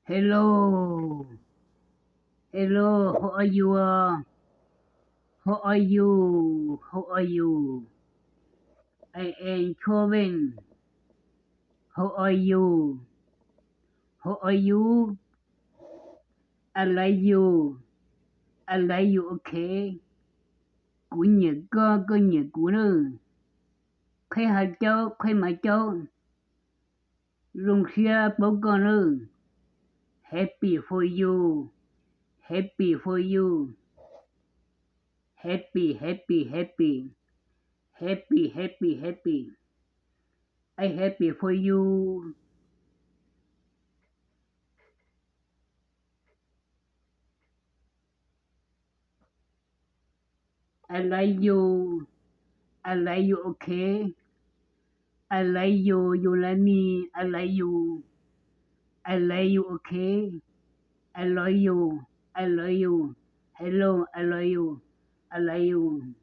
Hello, hello. How are you? How are you? How are you? I am Chauvin. How are you? How are you? I like you. I like you. Okay. Của nhật cơ nhật của nữ. Khai hạt châu, khai mà châu. Rung xia bố con nữ. Happy for you. Happy for you. Happy, happy, happy. Happy, happy, happy. I happy for you. I like you. I like you, okay? I like you. You like me. I like you. I like you, okay? I love you. I love you. Hello, I love you. I like you.